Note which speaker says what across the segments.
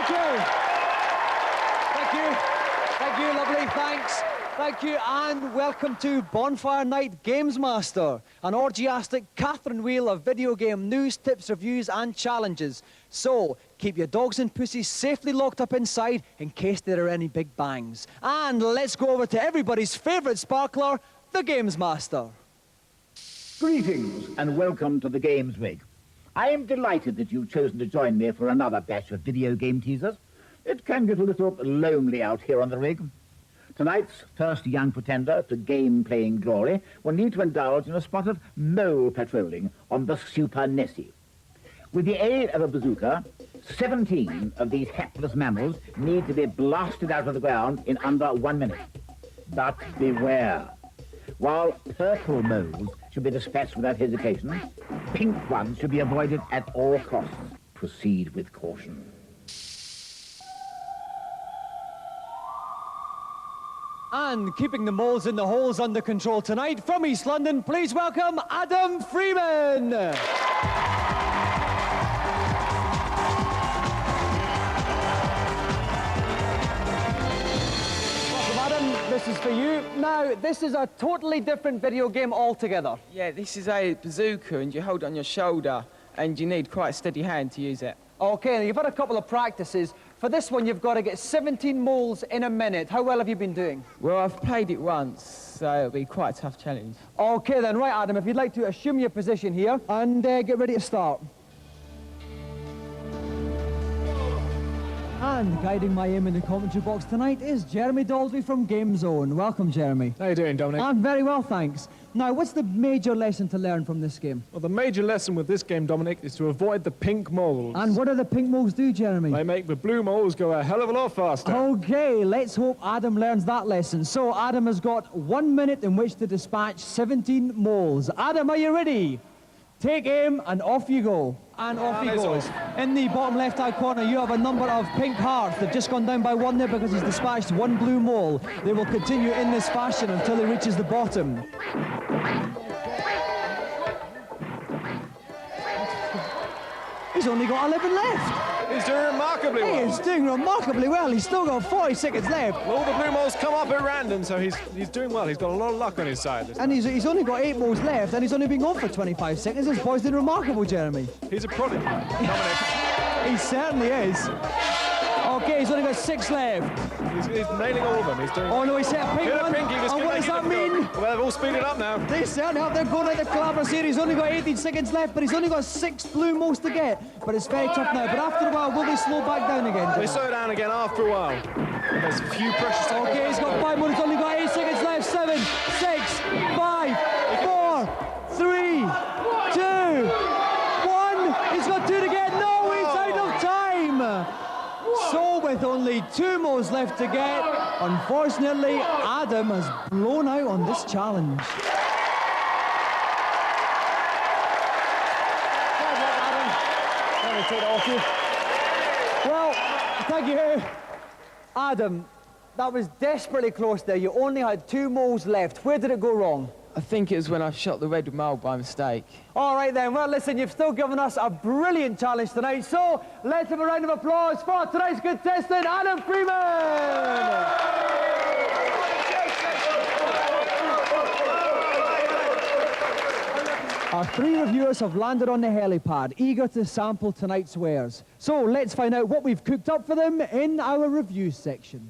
Speaker 1: Thank you. Thank you. Thank you, lovely, thanks. Thank you, and welcome to Bonfire Night GamesMaster, an orgiastic Catherine wheel of video game news, tips, reviews, and challenges. So, keep your dogs and pussies safely locked up inside in case there are any big bangs. And let's go over to everybody's favourite sparkler, the GamesMaster.
Speaker 2: Greetings, and welcome to the Games Rig. I am delighted that you've chosen to join me for another batch of video game teasers. It can get a little lonely out here on the rig. Tonight's first young pretender to game-playing glory will need to indulge in a spot of mole patrolling on the Super Nessie. With the aid of a bazooka, 17 of these hapless mammals need to be blasted out of the ground in under 1 minute. But beware. While purple moles should be dispatched without hesitation, pink ones should be avoided at all costs. Proceed with caution.
Speaker 1: And keeping the moles in the holes under control tonight, from East London, please welcome Adam Freeman. Welcome, Adam. This is for you. Now, this is a totally different video game altogether.
Speaker 3: Yeah, this is a bazooka, and you hold it on your shoulder, and you need quite a steady hand to use it.
Speaker 1: Okay, and you've had a couple of practices. For this one, you've got to get 17 moles in a minute. How well have you been doing?
Speaker 3: Well, I've played it once, so it'll be quite a tough challenge.
Speaker 1: Okay then, right, Adam, if you'd like to assume your position here and get ready to start. And guiding my aim in the commentary box tonight is Jeremy Dalby from GameZone. Welcome, Jeremy.
Speaker 4: How you doing, Dominic?
Speaker 1: I'm very well, thanks. Now, what's the major lesson to learn from this game?
Speaker 4: Well, the major lesson with this game, Dominic, is to avoid the pink moles.
Speaker 1: And what do the pink moles do, Jeremy?
Speaker 4: They make the blue moles go a hell of a lot faster.
Speaker 1: Okay, let's hope Adam learns that lesson. So, Adam has got 1 minute in which to dispatch 17 moles. Adam, are you ready? Take aim and off you go. And off he goes. In the bottom left-hand corner, you have a number of pink hearts. They've just gone down by 1 there because he's dispatched 1 blue mole. They will continue in this fashion until he reaches the bottom. He's only got 11 left.
Speaker 4: He's doing remarkably well.
Speaker 1: He is doing remarkably well. He's still got 40 seconds left.
Speaker 4: Well, all the blue moles come up at random, so he's doing well. He's got a lot of luck on his side.
Speaker 1: And he's only got 8 moles left, and he's only been gone for 25 seconds. This boy's doing remarkable, Jeremy.
Speaker 4: He's a prodigy, Dominic.
Speaker 1: He certainly is. Okay, he's only got 6 left.
Speaker 4: He's nailing all of them. He's doing.
Speaker 1: Oh no, he's hit a pink one.
Speaker 4: Pinky,
Speaker 1: And what does that mean?
Speaker 4: Well, they've all speeded up now.
Speaker 1: They certainly have. They're going out the Calabria series. He's only got 18 seconds left, but he's only got 6 blue moles to get. But it's very tough now. But after a while, will they slow back down again?
Speaker 4: They slow down again after a while. There's a few precious seconds.
Speaker 1: Okay, he's got 5 more. He's only got 8 seconds left. 7, 6, 5, 4, 3, 2, 1. He's got 2 to get. No, he's out of time. So, with only 2 moles left to get, unfortunately, Adam has blown out on this challenge. Well, thank you. Adam, that was desperately close there. You only had 2 moles left. Where did it go wrong?
Speaker 3: I think it was when I shot the red mole by mistake.
Speaker 1: All right then, well listen, you've still given us a brilliant challenge tonight, so let's have a round of applause for tonight's contestant, Adam Freeman! Our 3 reviewers have landed on the helipad, eager to sample tonight's wares. So let's find out what we've cooked up for them in our review section.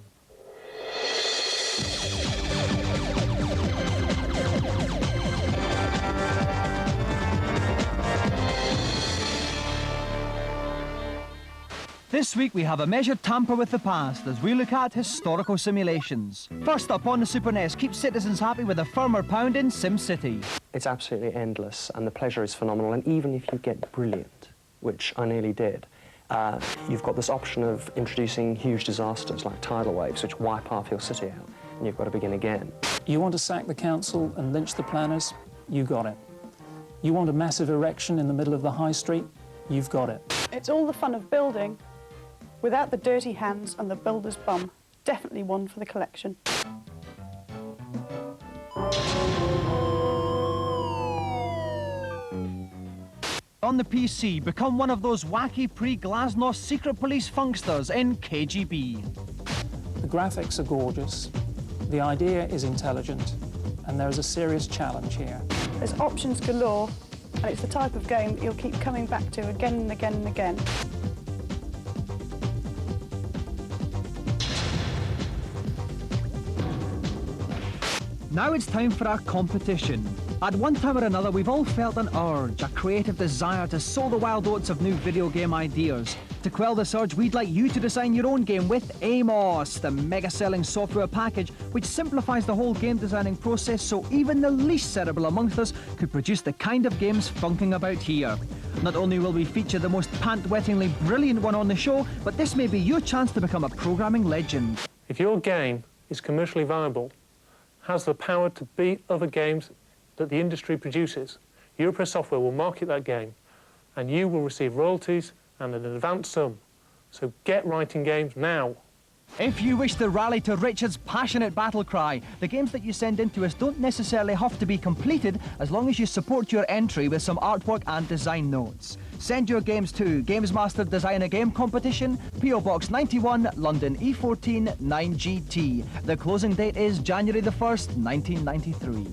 Speaker 1: This week we have a measured tamper with the past as we look at historical simulations. First up on the Super NES, keep citizens happy with a firmer pound in SimCity.
Speaker 5: It's absolutely endless and the pleasure is phenomenal, and even if you get brilliant, which I nearly did, you've got this option of introducing huge disasters like tidal waves which wipe half your city out, and you've got to begin again.
Speaker 6: You want to sack the council and lynch the planners? You got it. You want a massive erection in the middle of the high street? You've got it.
Speaker 7: It's all the fun of building without the dirty hands and the builder's bum. Definitely one for the collection.
Speaker 1: On the PC, become one of those wacky pre-Glasnost secret police funksters in KGB.
Speaker 6: The graphics are gorgeous, the idea is intelligent, and there is a serious challenge here.
Speaker 7: There's options galore, and it's the type of game that you'll keep coming back to again and again and again.
Speaker 1: Now it's time for our competition. At one time or another, we've all felt an urge, a creative desire to sow the wild oats of new video game ideas. To quell this urge, we'd like you to design your own game with Amos, the mega-selling software package which simplifies the whole game designing process so even the least cerebral amongst us could produce the kind of games funking about here. Not only will we feature the most pant-wettingly brilliant one on the show, but this may be your chance to become a programming legend.
Speaker 8: If your game is commercially viable, has the power to beat other games that the industry produces, Europress Software will market that game and you will receive royalties and an advance sum. So get writing games now.
Speaker 1: If you wish to rally to Richard's passionate battle cry, the games that you send in to us don't necessarily have to be completed as long as you support your entry with some artwork and design notes. Send your games to GamesMaster Design a Game Competition, PO Box 91, London E14 9GT. The closing date is January the 1st, 1993.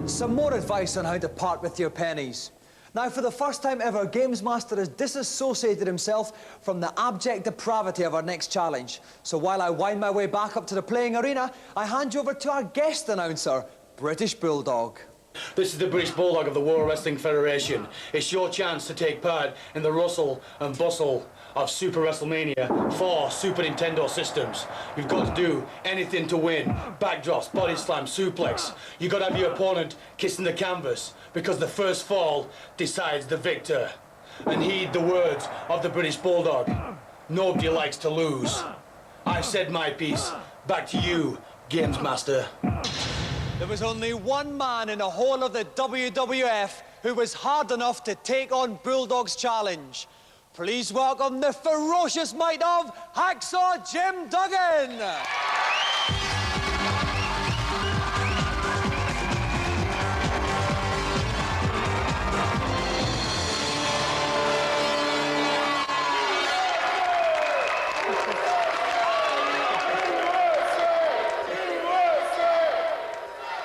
Speaker 1: Some more advice on how to part with your pennies. Now, for the first time ever, GamesMaster has disassociated himself from the abject depravity of our next challenge. So while I wind my way back up to the playing arena, I hand you over to our guest announcer, British Bulldog.
Speaker 9: This is the British Bulldog of the World Wrestling Federation. It's your chance to take part in the rustle and bustle of Super WrestleMania for Super Nintendo systems. You've got to do anything to win. Backdrops, body slam, suplex. You've got to have your opponent kissing the canvas because the first fall decides the victor. And heed the words of the British Bulldog. Nobody likes to lose. I've said my piece. Back to you, GamesMaster.
Speaker 1: There was only one man in the whole of the WWF who was hard enough to take on Bulldog's challenge. Please welcome the ferocious might of Hacksaw Jim Duggan.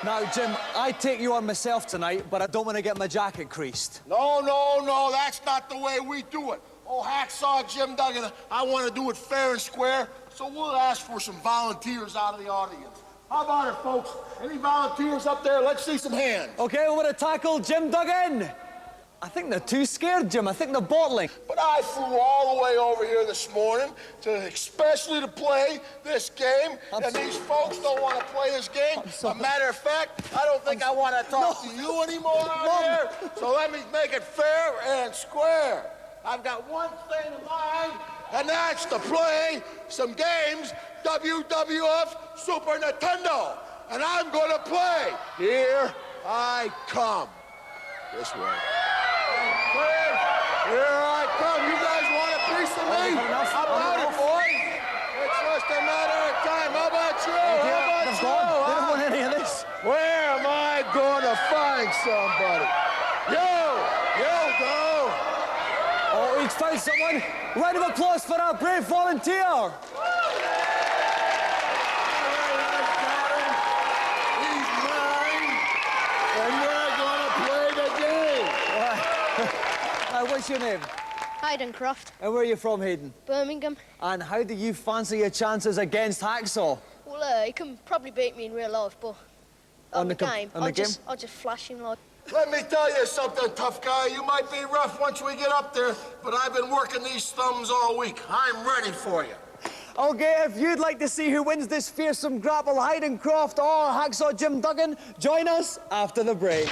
Speaker 1: Now, Jim, I take you on myself tonight, but I don't want to get my jacket creased.
Speaker 10: No, that's not the way we do it. Oh, Hacksaw Jim Duggan, I want to do it fair and square, so we'll ask for some volunteers out of the audience. How about it, folks? Any volunteers up there? Let's see some hands.
Speaker 1: Okay, we want to tackle Jim Duggan. I think they're too scared, Jim. I think they're bottling.
Speaker 10: But I flew all the way over here this morning especially to play this game, and these folks don't want to play this game. As a matter of fact, I don't think I want to talk to you anymore out here, so let me make it fair and square. I've got one thing in mind, and that's to play some games, WWF Super Nintendo. And I'm going to play. Here I come. This way. Here I come. You guys want a piece of me? How about it, boys? It's just a matter of time. How about you?
Speaker 1: They don't want any of this.
Speaker 10: Where am I going to find somebody? You go.
Speaker 1: Oh, he's found someone. Round of applause for our brave volunteer.
Speaker 10: He's mine, and we're going to play the game.
Speaker 1: What's your name?
Speaker 11: Haydencroft.
Speaker 1: And where are you from, Hayden?
Speaker 11: Birmingham.
Speaker 1: And how do you fancy your chances against Hacksaw?
Speaker 11: Well, he can probably beat me in real life, but on the game, I'll just flash him like.
Speaker 10: Let me tell you something, tough guy. You might be rough once we get up there, but I've been working these thumbs all week. I'm ready for you.
Speaker 1: Okay, if you'd like to see who wins this fearsome grapple, Haydencroft or Hacksaw Jim Duggan, join us after the break.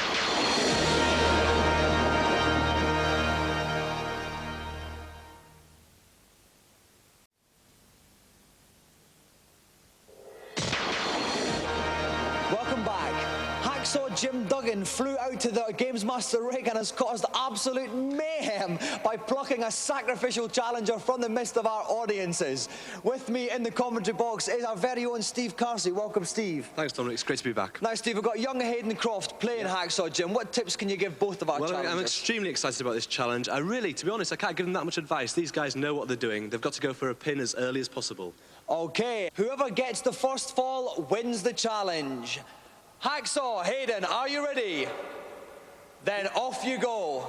Speaker 1: Welcome back. Hacksaw Jim Duggan flew out to the GamesMaster rig and has caused absolute mayhem by plucking a sacrificial challenger from the midst of our audiences. With me in the commentary box is our very own Steve Carsey. Welcome, Steve.
Speaker 12: Thanks, Dominic. It's great to be back.
Speaker 1: Now, Steve, we've got young Hayden Croft playing Hacksaw Jim. What tips can you give both of our challengers?
Speaker 12: I'm extremely excited about this challenge. To be honest, I can't give them that much advice. These guys know what they're doing. They've got to go for a pin as early as possible.
Speaker 1: OK, whoever gets the first fall wins the challenge. Hacksaw, Hayden, are you ready? Then off you go.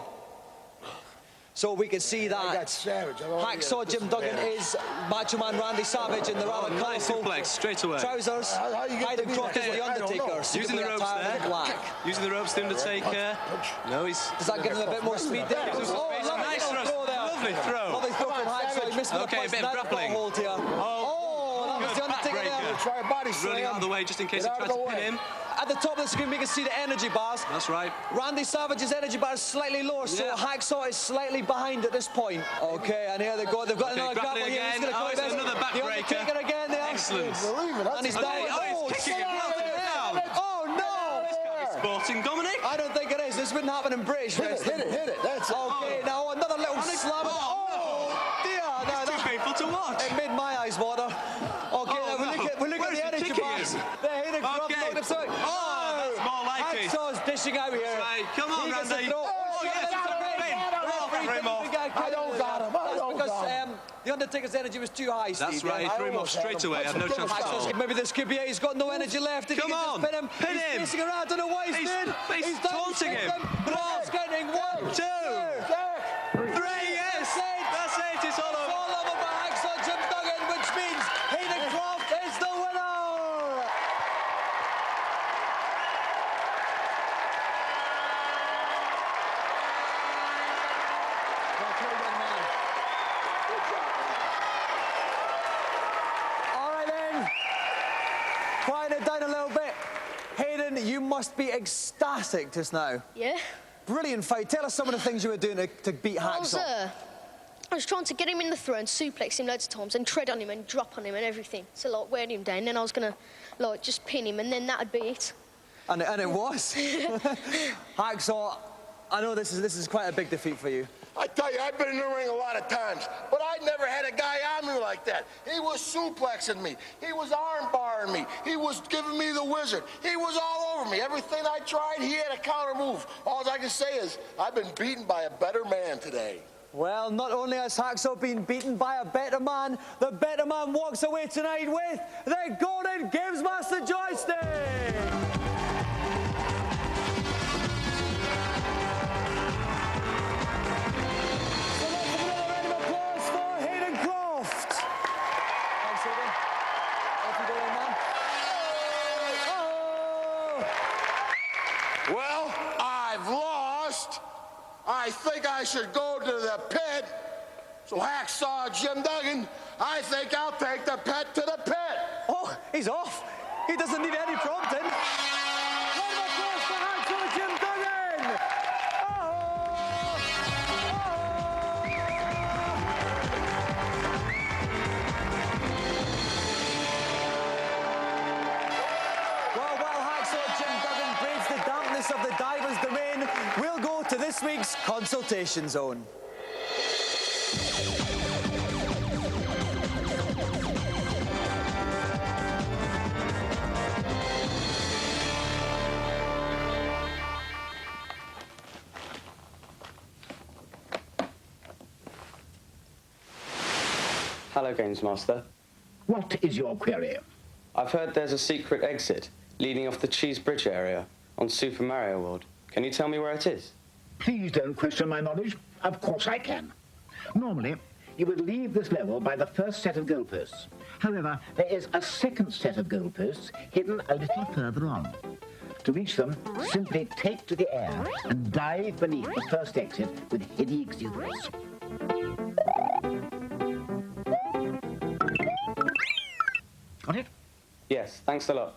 Speaker 1: So we can see that Hacksaw Jim Duggan is Macho Man Randy Savage in the rather colourful
Speaker 12: suplex straight away.
Speaker 1: Trousers. Hayden Croft is the Undertaker.
Speaker 12: Using the ropes there.
Speaker 1: Black.
Speaker 12: Using the ropes, the Undertaker. No, he's...
Speaker 1: Does that give him a bit more speed there?
Speaker 12: Oh, nice throw there. Lovely throw.
Speaker 1: Lovely throw from Hacksaw. He missed the
Speaker 12: OK, a bit of grappling.
Speaker 1: Hold here. Oh, that was the Undertaker there.
Speaker 10: Try a body slam.
Speaker 12: Running out of the way just in case he tries to pin him.
Speaker 1: At the top of the screen, we can see the energy bars.
Speaker 12: That's right.
Speaker 1: Randy Savage's energy bar is slightly lower, so Hacksaw is slightly behind at this point. OK, and here they go. They've got another grapple here.
Speaker 12: Again.
Speaker 1: He's going to
Speaker 12: Another backbreaker.
Speaker 1: The Undertaker again there.
Speaker 12: Excellent.
Speaker 1: And he's down.
Speaker 12: Oh, he's kicking it.
Speaker 1: Oh, no.
Speaker 12: Sporting, Dominic?
Speaker 1: I don't think it is. This wouldn't happen in British wrestling.
Speaker 10: Hit it. That's it.
Speaker 1: OK, now another little slam. Oh, dear.
Speaker 12: It's too painful to watch.
Speaker 1: It made my eyes water. OK, we look at the energy bars. They're hitting Croft. Hacksaw's dishing out here.
Speaker 12: Right. Come on, Randy.
Speaker 10: I don't got him.
Speaker 1: The Undertaker's energy was too high, Steve.
Speaker 12: That's right. He threw him off straight away. I had no chance at all.
Speaker 1: Maybe this could be it. He's got no energy left.
Speaker 12: Come on.
Speaker 1: Pin him.
Speaker 12: Pin him.
Speaker 1: He's facing around. I don't know what he's doing.
Speaker 12: He's taunting him.
Speaker 1: Croft's getting 1, 2, 3. Yes.
Speaker 12: That's it. It's all over.
Speaker 1: It's all over for Hacksaw Jim Duggan, which means Hayden Croft is the winner. Quiet it down a little bit. Hayden, you must be ecstatic just now.
Speaker 11: Yeah.
Speaker 1: Brilliant fight. Tell us some of the things you were doing to beat Hacksaw.
Speaker 11: I was trying to get him in the throne, suplex him loads of times, and tread on him and drop on him and everything. So, like, wear him down. Then I was going to, like, just pin him, and then that'd be it.
Speaker 1: And it was. Hacksaw, I know this is quite a big defeat for you.
Speaker 10: I tell you, I've been in the ring a lot of times, but I never had a guy on me like that. He was suplexing me. He was arm barring me. He was giving me the wizard. He was all over me. Everything I tried, he had a counter move. All I can say is, I've been beaten by a better man today.
Speaker 1: Well, not only has Hacksaw been beaten by a better man, the better man walks away tonight with the Golden GamesMaster Joystick!
Speaker 10: Well, I've lost. I think I should go to the pit. So Hacksaw Jim Duggan, I think I'll take the pet to the pit.
Speaker 1: Oh, he's off. He doesn't need any prompting. Round of applause for Hacksaw Jim Duggan. Well, while Hacksaw Jim Duggan braves the dampness of the diver's domain, we'll go to this week's consultation zone.
Speaker 13: Hello, GamesMaster.
Speaker 2: What is your query?
Speaker 13: I've heard there's a secret exit leading off the Cheese Bridge area on Super Mario World. Can you tell me where it is?
Speaker 2: Please don't question my knowledge. Of course I can. Normally, you would leave this level by the first set of goalposts. However, there is a second set of goalposts hidden a little further on. To reach them, simply take to the air and dive beneath the first exit with heady exuberance. Got it?
Speaker 13: Yes, thanks a lot.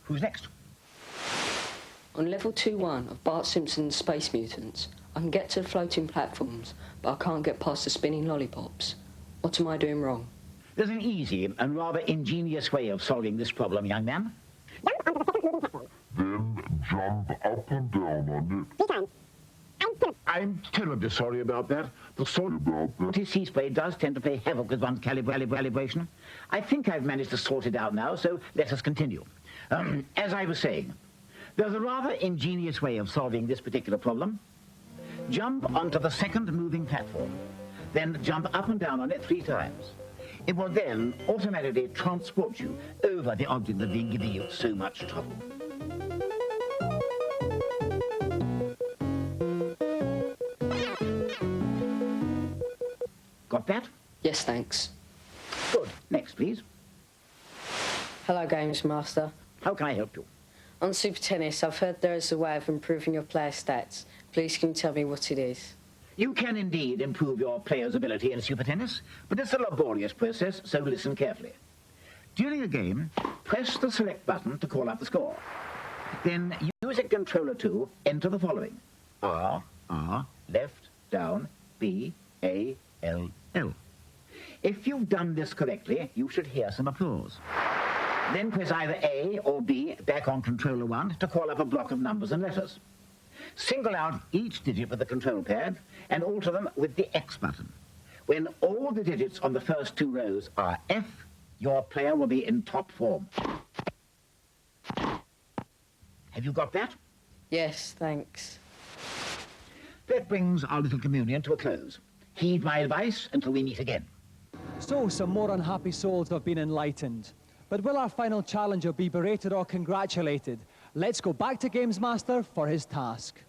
Speaker 2: Who's next?
Speaker 14: On level 2-1 of Bart Simpson's Space Mutants, I can get to the floating platforms, but I can't get past the spinning lollipops. What am I doing wrong?
Speaker 2: There's an easy and rather ingenious way of solving this problem, young man.
Speaker 15: Then jump up and down on it.
Speaker 2: I'm terribly sorry about that. The sea spray does tend to play havoc with one's calibration. I think I've managed to sort it out now, so let us continue. As I was saying, there's a rather ingenious way of solving this particular problem. Jump onto the second moving platform, then jump up and down on it 3 times. It will then automatically transport you over the object that's been giving you so much trouble. Got that?
Speaker 14: Yes, thanks.
Speaker 2: Good. Next, please.
Speaker 14: Hello, GamesMaster.
Speaker 2: How can I help you?
Speaker 14: On Super Tennis, I've heard there is a way of improving your player stats. Please, can you tell me what it is?
Speaker 2: You can indeed improve your player's ability in Super Tennis, but it's a laborious process, so listen carefully. During a game, press the select button to call up the score. Then use a controller to enter the following: R, left, down, B, A, L, L. If you've done this correctly, you should hear some applause. Then press either A or B back on controller 1 to call up a block of numbers and letters. Single out each digit with the control pad and alter them with the X button. When all the digits on the first 2 rows are F, your player will be in top form. Have you got that?
Speaker 14: Yes, thanks.
Speaker 2: That brings our little communion to a close. Heed my advice until we meet again.
Speaker 1: So, some more unhappy souls have been enlightened. But will our final challenger be berated or congratulated? Let's go back to GamesMaster for his task.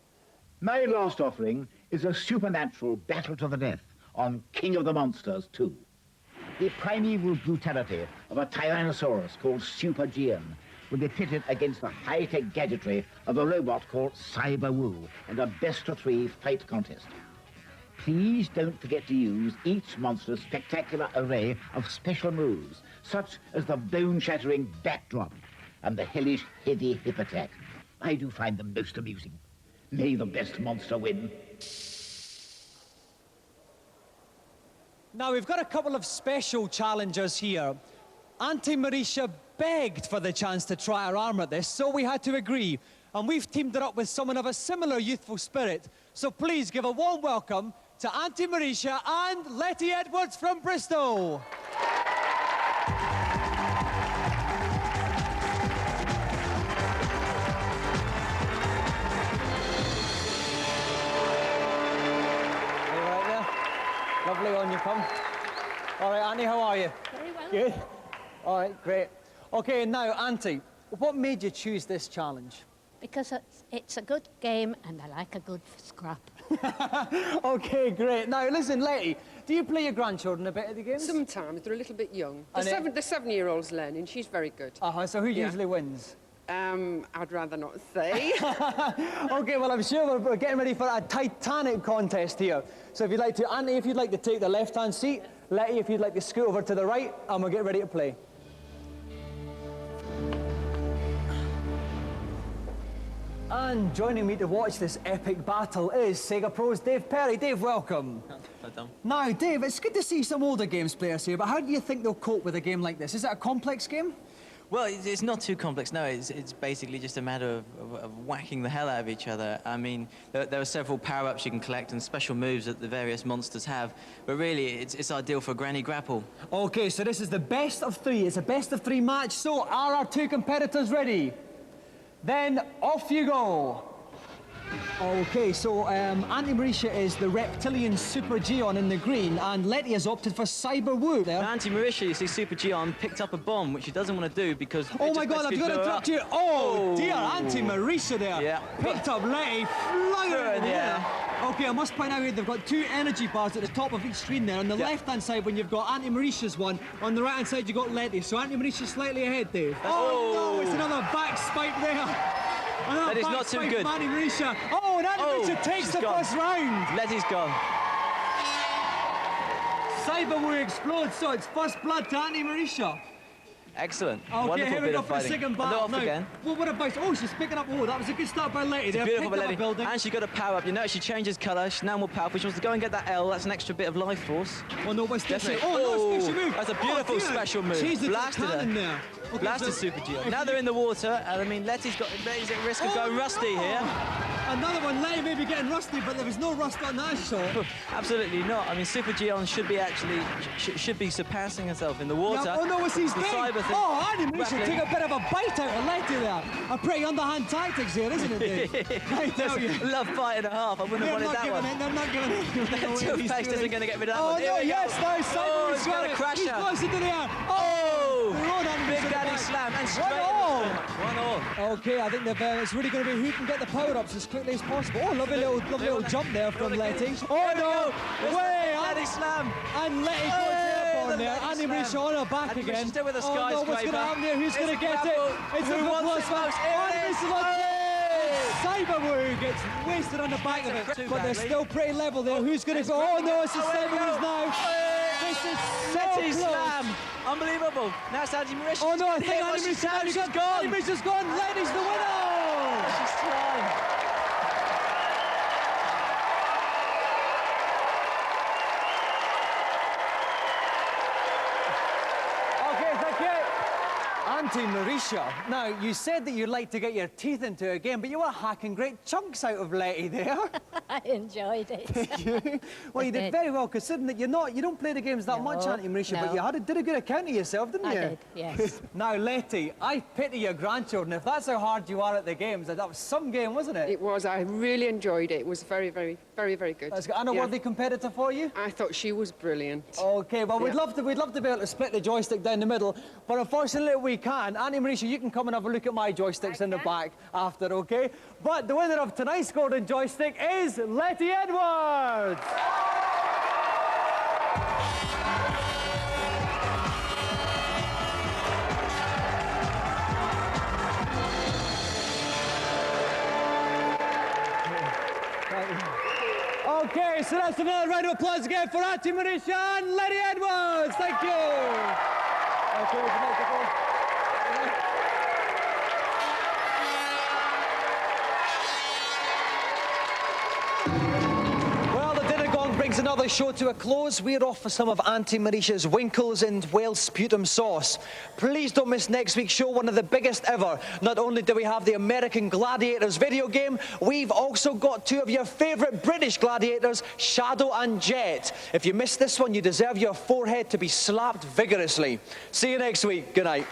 Speaker 2: My last offering is a supernatural battle to the death on King of the Monsters 2. The primeval brutality of a Tyrannosaurus called Super Gian will be pitted against the high-tech gadgetry of a robot called Cyber Woo in a best-of-3 fight contest. Please don't forget to use each monster's spectacular array of special moves, such as the bone-shattering backdrop and the hellish heavy hip attack. I do find them most amusing. May the best monster win.
Speaker 1: Now, we've got a couple of special challengers here. Auntie Marisha begged for the chance to try her arm at this, so we had to agree. And we've teamed her up with someone of a similar youthful spirit. So please give a warm welcome to Auntie Marisha and Letty Edwards from Bristol. Lovely on you come. All right, Auntie, how are you?
Speaker 16: Very well.
Speaker 1: Good? All right, great. Okay, now, Auntie, what made you choose this challenge?
Speaker 16: Because it's a good game and I like a good scrap.
Speaker 1: Okay, great. Now, listen, Letty, do you play your grandchildren a bit at the games?
Speaker 17: Sometimes. They're a little bit young. The 7-year-old's learning. She's very good.
Speaker 1: So who usually wins?
Speaker 17: I'd rather not say.
Speaker 1: Okay, well, I'm sure we're getting ready for a titanic contest here. So if you'd like to, Auntie, if you'd like to take the left-hand seat, Letty, if you'd like to scoot over to the right, and we'll get ready to play. And joining me to watch this epic battle is Sega Pro's Dave Perry. Dave, welcome.
Speaker 18: Hi, Tom.
Speaker 1: Now, Dave, it's good to see some older games players here, but how do you think they'll cope with a game like this? Is it a complex game?
Speaker 18: Well, it's not too complex, no. It's basically just a matter of whacking the hell out of each other. I mean, there are several power-ups you can collect and special moves that the various monsters have, but really, it's ideal for Granny Grapple.
Speaker 1: Okay, so this is the best of 3. It's a best of 3 match, so are our 2 competitors ready? Then off you go. Okay, so Auntie Marisha is the reptilian Super Geon in the green, and Letty has opted for Cyber Woo there.
Speaker 18: Auntie Marisha, you see, Super Geon picked up a bomb, which she doesn't want to do because...
Speaker 1: Oh my God, I've got to interrupt you. Oh dear, Auntie Marisha there.
Speaker 18: Yeah.
Speaker 1: Picked up Letty, flung her in the air. Okay, I must point out here they've got 2 energy bars at the top of each screen there. On the left-hand side, when you've got Auntie Marisha's one, on the right-hand side, you've got Letty. So Auntie Marisha's slightly ahead, Dave. Oh no, it's another back spike there.
Speaker 18: That is not too good.
Speaker 1: Auntie Marisha. Oh, and Auntie Marisha takes the first round.
Speaker 18: Letty's gone.
Speaker 1: Cyber Woo explodes, so it's first blood to Auntie Marisha.
Speaker 18: Excellent.
Speaker 1: Okay,
Speaker 18: Wonderful
Speaker 1: here we
Speaker 18: bit
Speaker 1: go
Speaker 18: of
Speaker 1: for the
Speaker 18: fighting.
Speaker 1: second
Speaker 18: And
Speaker 1: battle.
Speaker 18: off
Speaker 1: Now,
Speaker 18: again.
Speaker 1: what about... Oh, she's picking up... Oh, that was a good start by Letty.
Speaker 18: It's
Speaker 1: There,
Speaker 18: beautiful,
Speaker 1: picked up a
Speaker 18: Lady.
Speaker 1: building.
Speaker 18: And she got a power up. You notice she changes colour. She's now more powerful. She wants to go and get that L. That's an extra bit of life force.
Speaker 1: Oh, no, what's this?
Speaker 18: Definitely.
Speaker 1: Oh, no, special move.
Speaker 18: That's a beautiful
Speaker 1: dear.
Speaker 18: special move.
Speaker 1: She's the
Speaker 18: Blasted
Speaker 1: cannon
Speaker 18: her.
Speaker 1: there. Okay,
Speaker 18: Blasted
Speaker 1: so-
Speaker 18: Super Geo. Now they're in the water, and I mean, Letty's at risk of going rusty here.
Speaker 1: Another one, Letty may be getting rusty, but there was no rust on that shot.
Speaker 18: Absolutely not. I mean, Super Geon should be actually should be surpassing herself in the water.
Speaker 1: Yeah, oh no, what's he's
Speaker 18: The
Speaker 1: doing?
Speaker 18: cyber thing.
Speaker 1: Oh, Andy should
Speaker 18: Grappling.
Speaker 1: take a bit of a bite out of Letty there. A pretty underhand tactics here, isn't it, Dave? I tell you.
Speaker 18: Love fight and a half. I wouldn't have wanted that one.
Speaker 1: They're not giving it.
Speaker 18: Two-Face isn't going to get rid of that
Speaker 1: Oh
Speaker 18: one. Here
Speaker 1: no,
Speaker 18: we go.
Speaker 1: yes, now Simon
Speaker 18: He's got a crasher.
Speaker 1: He's close into the air.
Speaker 18: Oh!
Speaker 1: Big
Speaker 18: Big Daddy slam and straight in the 1-1.
Speaker 1: Okay, I think it's really going to be who can get the power-ups as quickly as possible. Oh, lovely little jump there from Letty. Oh no! Way!
Speaker 18: Daddy slam.
Speaker 1: And Letty goes airborne there. Andy Marisha on her back
Speaker 18: Andy
Speaker 1: again.
Speaker 18: Marisha's still with a
Speaker 1: Oh no, what's going to
Speaker 18: skyscraper.
Speaker 1: happen there? Who's going to get it? It's
Speaker 18: Who
Speaker 1: a good
Speaker 18: wants
Speaker 1: close
Speaker 18: it
Speaker 1: one.
Speaker 18: most? Here it is.
Speaker 1: Cyberwoo gets wasted on the back of it, but they're still pretty level there. Who's going to go? Oh no, it's the Cyberwoos now. This is so
Speaker 18: Letty
Speaker 1: close.
Speaker 18: slam. Unbelievable. Now it's Andy Marisha.
Speaker 1: Oh no, I
Speaker 18: She's
Speaker 1: think
Speaker 18: gonna
Speaker 1: Andy
Speaker 18: hit what she's
Speaker 1: Marisha's
Speaker 18: gone.
Speaker 1: Andy Marisha's gone. Letty's the winner.
Speaker 18: She's flying.
Speaker 1: Okay, thank you. Auntie Marisha, now you said that you'd like to get your teeth into a game, but you were hacking great chunks out of Letty there.
Speaker 16: I enjoyed it.
Speaker 1: Well, you did very well, considering that you don't play the games that much, Auntie Marisha, but you did a good account of yourself, didn't you?
Speaker 16: I did, yes.
Speaker 1: Now, Letty, I pity your grandchildren. If that's how hard you are at the games, that was some game, wasn't it?
Speaker 17: It was. I really enjoyed it. It was very, very, very, very good.
Speaker 1: That's good. And a worthy competitor for you?
Speaker 17: I thought she was brilliant.
Speaker 1: Okay, well, we'd love to be able to split the joystick down the middle, but unfortunately we can't. Auntie Marisha, you can come and have a look at my joysticks in the back after, okay? But the winner of tonight's Golden Joystick is Letty Edwards! Okay, so that's another round of applause again for Auntie Marisha and Letty Edwards. Thank you. Okay, would you like to go? Well, the dinner gong brings another show to a close. We're off for some of Auntie Marisha's winkles and Wales sputum sauce. Please don't miss next week's show, one of the biggest ever. Not only do we have the American Gladiators video game, we've also got two of your favourite British gladiators, Shadow and Jet. If you missed this one, you deserve your forehead to be slapped vigorously. See you next week. Good night.